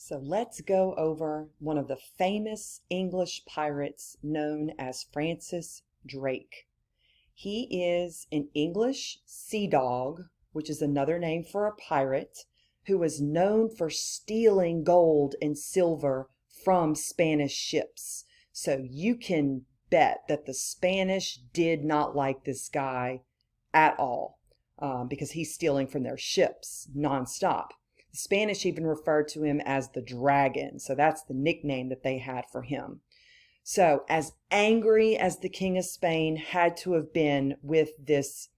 So let's go over one of the famous English pirates known as Francis Drake. He is an English sea dog, which is another name for a pirate, who was known for stealing gold and silver from Spanish ships. So you can bet that the Spanish did not like this guy at all, because he's stealing from their ships nonstop. The Spanish even referred to him as the Dragon, so that's the nickname that they had for him. So as angry as the King of Spain had to have been with this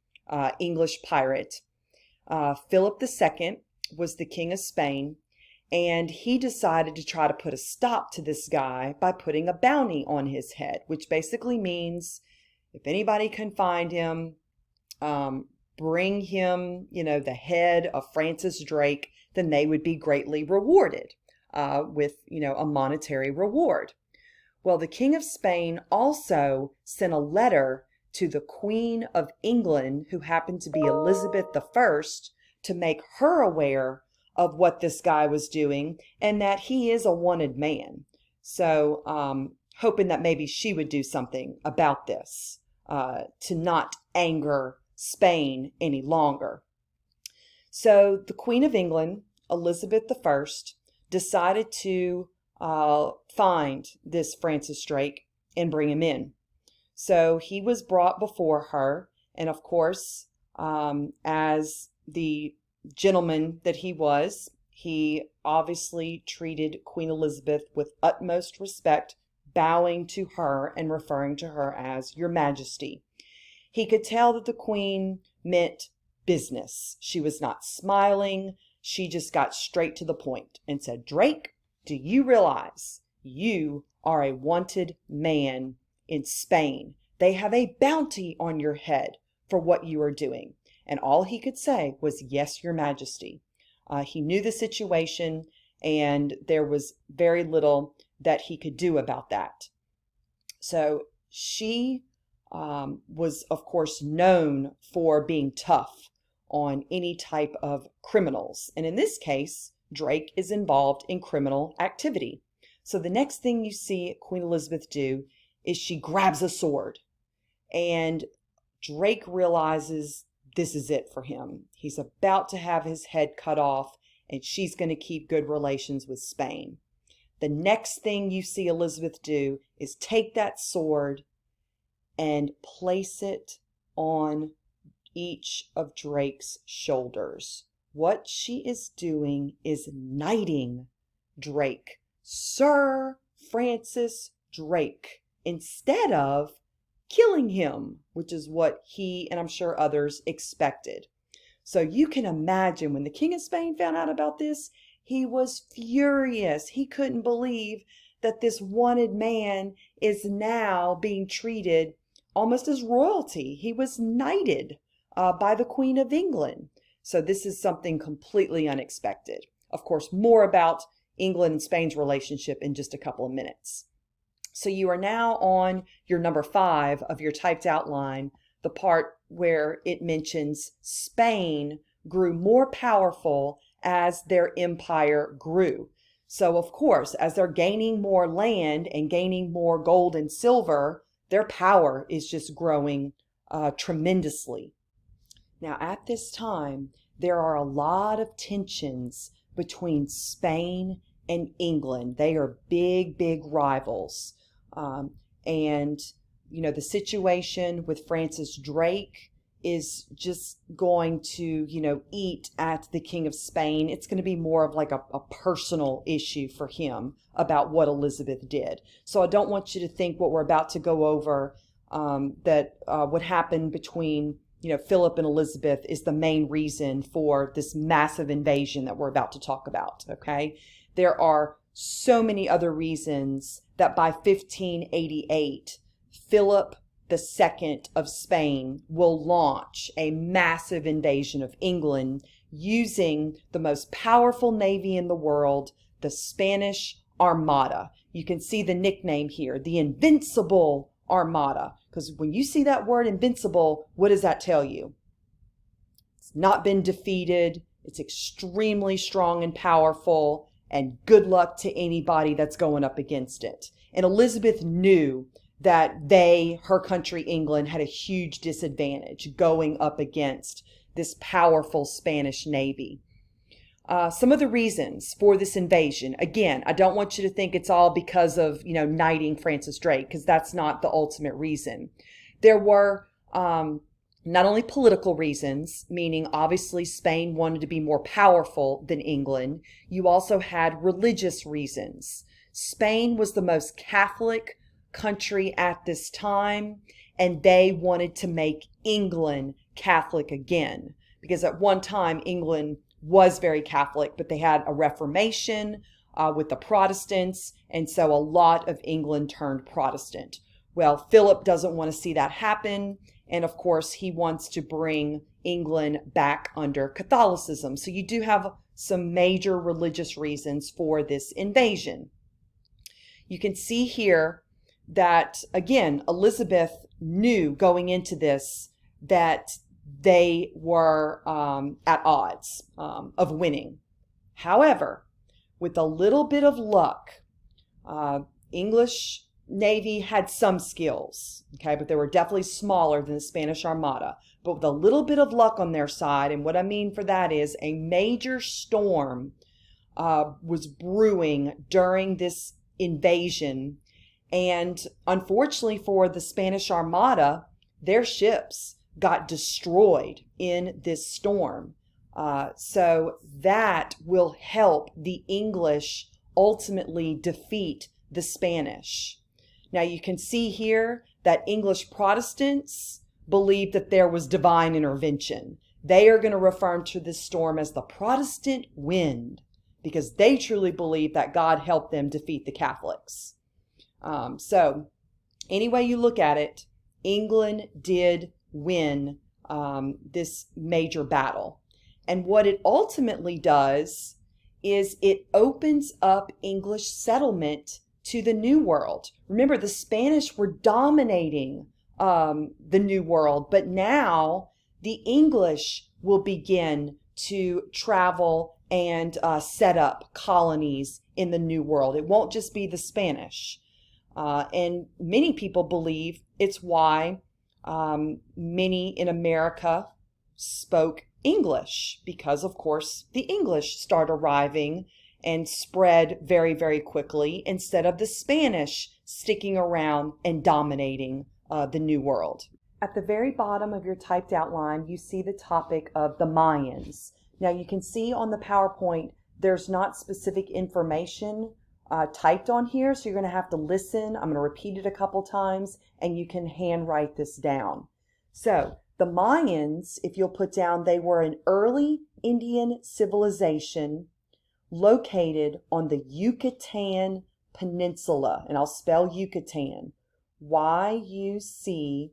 English pirate, Philip II was the King of Spain, and he decided to try to put a stop to this guy by putting a bounty on his head, which basically means if anybody can find him, bring him, the head of Francis Drake, then they would be greatly rewarded with, a monetary reward. Well, the King of Spain also sent a letter to the Queen of England, who happened to be Elizabeth I, to make her aware of what this guy was doing and that he is a wanted man. So, hoping that maybe she would do something about this to not anger Spain any longer. So the Queen of England, Elizabeth I, decided to find this Francis Drake and bring him in. So he was brought before her, and of course, as the gentleman that he was, he obviously treated Queen Elizabeth with utmost respect, bowing to her and referring to her as Your Majesty. He could tell that the Queen meant business. She was not smiling. She just got straight to the point and said, Drake, do you realize you are a wanted man in Spain? They have a bounty on your head for what you are doing. And all he could say was, yes, Your Majesty. He knew the situation, and there was very little that he could do about that. So she was, of course, known for being tough on any type of criminals. And in this case, Drake is involved in criminal activity. So the next thing you see Queen Elizabeth do is she grabs a sword. And Drake realizes this is it for him. He's about to have his head cut off, and she's going to keep good relations with Spain. The next thing you see Elizabeth do is take that sword and place it on each of Drake's shoulders. What she is doing is knighting Drake, Sir Francis Drake, instead of killing him, which is what he and I'm sure others expected. So you can imagine when the King of Spain found out about this, he was furious. He couldn't believe that this wanted man is now being treated almost as royalty. He was knighted by the Queen of England. So this is something completely unexpected. Of course, more about England and Spain's relationship in just a couple of minutes. So you are now on your number 5 of your typed outline, the part where it mentions Spain grew more powerful as their empire grew. So of course, as they're gaining more land and gaining more gold and silver, their power is just growing tremendously. Now, at this time, there are a lot of tensions between Spain and England. They are big, big rivals. And, the situation with Francis Drake is just going to, eat at the King of Spain. It's going to be more of like a personal issue for him about what Elizabeth did. So I don't want you to think what we're about to go over, that what happened between Philip and Elizabeth is the main reason for this massive invasion that we're about to talk about, okay? There are so many other reasons that by 1588, Philip II of Spain will launch a massive invasion of England using the most powerful navy in the world, the Spanish Armada. You can see the nickname here, the Invincible Armada. Because when you see that word invincible, what does that tell you? It's not been defeated. It's extremely strong and powerful. and good luck to anybody that's going up against it. And Elizabeth knew that her country, England, had a huge disadvantage going up against this powerful Spanish navy. Some of the reasons for this invasion, again, I don't want you to think it's all because of, knighting Francis Drake, because that's not the ultimate reason. There were not only political reasons, meaning obviously Spain wanted to be more powerful than England. You also had religious reasons. Spain was the most Catholic country at this time, and they wanted to make England Catholic again, because at one time England was very Catholic, but they had a Reformation with the Protestants, and so a lot of England turned Protestant. Well, Philip doesn't want to see that happen, and of course he wants to bring England back under Catholicism. So you do have some major religious reasons for this invasion. You can see here that, again, Elizabeth knew going into this that they were at odds of winning. However, with a little bit of luck, English Navy had some skills, okay, but they were definitely smaller than the Spanish Armada. But with a little bit of luck on their side, and what I mean for that is a major storm was brewing during this invasion. And unfortunately for the Spanish Armada, their ships got destroyed in this storm. So that will help the English ultimately defeat the Spanish. Now you can see here that English Protestants believe that there was divine intervention. They are going to refer to this storm as the Protestant wind, because they truly believe that God helped them defeat the Catholics. So any way you look at it, England did win this major battle. And what it ultimately does is it opens up English settlement to the New World. Remember, the Spanish were dominating the New World, but now the English will begin to travel and set up colonies in the New World. It won't just be the Spanish. And many people believe it's why many in America spoke English, because of course the English start arriving and spread very, very quickly instead of the Spanish sticking around and dominating the New World. At the very bottom of your typed outline, you see the topic of the Mayans. Now you can see on the PowerPoint there's not specific information typed on here, so you're going to have to listen. I'm going to repeat it a couple times, and you can handwrite this down. So the Mayans, if you'll put down, they were an early Indian civilization located on the Yucatan Peninsula, and I'll spell Yucatan, Y-U-C-A-T-O-N,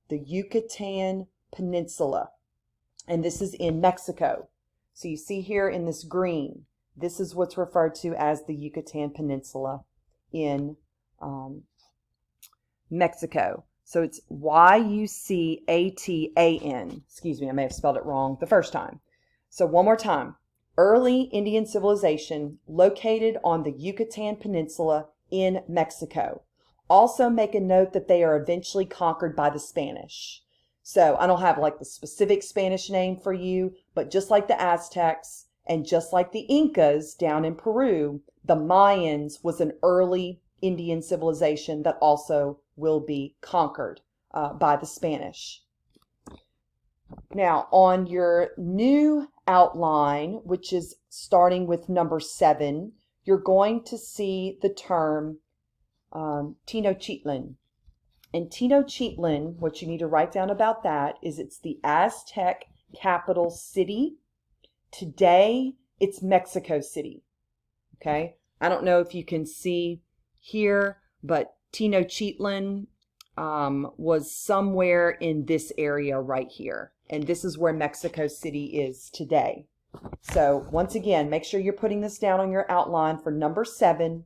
the Yucatan Peninsula, and this is in Mexico. So you see here in this green, this is what's referred to as the Yucatan Peninsula in Mexico. So it's Y-U-C-A-T-A-N. Excuse me, I may have spelled it wrong the first time. So one more time. Early Indian civilization located on the Yucatan Peninsula in Mexico. Also make a note that they are eventually conquered by the Spanish. So I don't have like the specific Spanish name for you, but just like the Aztecs and just like the Incas down in Peru, the Mayans was an early Indian civilization that also will be conquered by the Spanish. Now, on your new outline, which is starting with number 7, you're going to see the term Tenochtitlan. And Tenochtitlan, what you need to write down about that is it's the Aztec capital city. Today, it's Mexico City. Okay? I don't know if you can see here, but Tenochtitlan was somewhere in this area right here. And this is where Mexico City is today. So once again, make sure you're putting this down on your outline for number 7.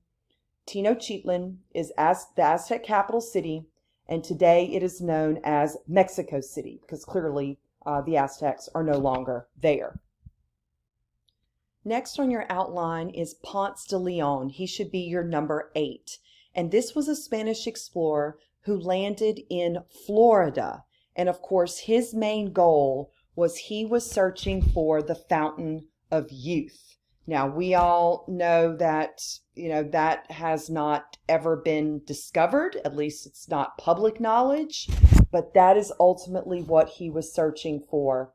Tenochtitlan is the Aztec capital city, and today it is known as Mexico City because clearly the Aztecs are no longer there. Next on your outline is Ponce de Leon. He should be your number 8. And this was a Spanish explorer who landed in Florida. And of course, his main goal was he was searching for the fountain of youth. Now, we all know that, that has not ever been discovered. At least it's not public knowledge. But that is ultimately what he was searching for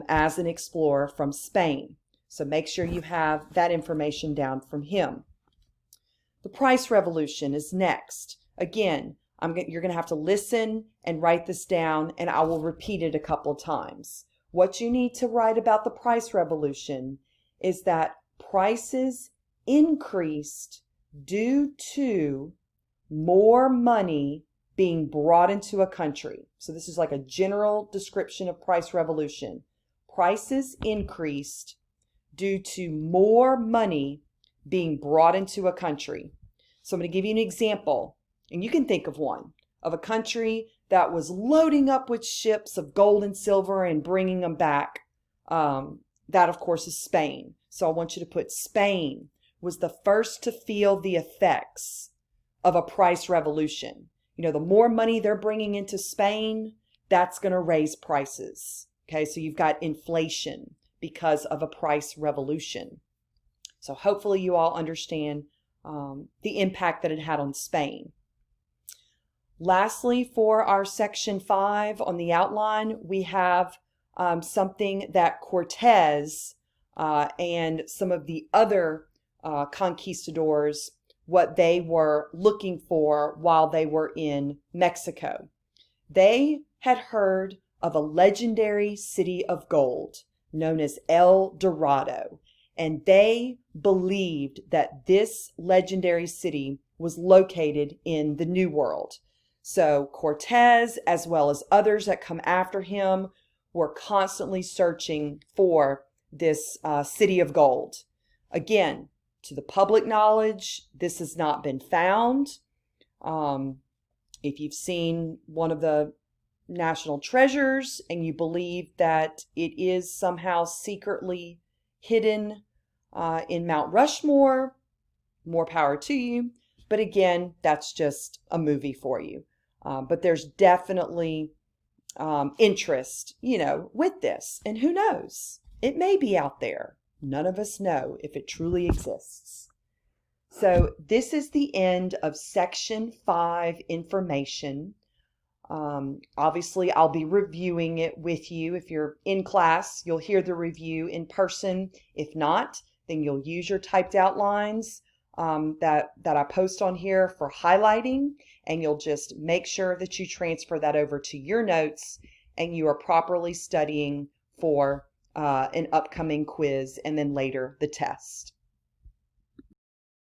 as an explorer from Spain. So make sure you have that information down from him. The price revolution is next. Again, you're going to have to listen and write this down, and I will repeat it a couple of times. What you need to write about the price revolution is that prices increased due to more money being brought into a country. So this is like a general description of price revolution. Prices increased due to more money being brought into a country. So I'm going to give you an example, and you can think of one, of a country that was loading up with ships of gold and silver and bringing them back. That, of course, is Spain. So I want you to put Spain was the first to feel the effects of a price revolution. The more money they're bringing into Spain, that's going to raise prices. Okay, so you've got inflation because of a price revolution. So hopefully you all understand the impact that it had on Spain. Lastly, for our section 5 on the outline, we have something that Cortez and some of the other conquistadors, what they were looking for while they were in Mexico. They had heard of a legendary city of gold known as El Dorado, and they believed that this legendary city was located in the New World. So Cortez, as well as others that come after him, were constantly searching for this city of gold. Again, to the public knowledge, this has not been found. If you've seen one of the national treasures and you believe that it is somehow secretly hidden in Mount Rushmore, more power to you. But again, that's just a movie for you. But there's definitely interest, with this. And who knows? It may be out there. None of us know if it truly exists. So this is the end of section 5 information. Obviously, I'll be reviewing it with you. If you're in class, you'll hear the review in person. If not, then you'll use your typed outlines that I post on here for highlighting, and you'll just make sure that you transfer that over to your notes and you are properly studying for an upcoming quiz and then later the test.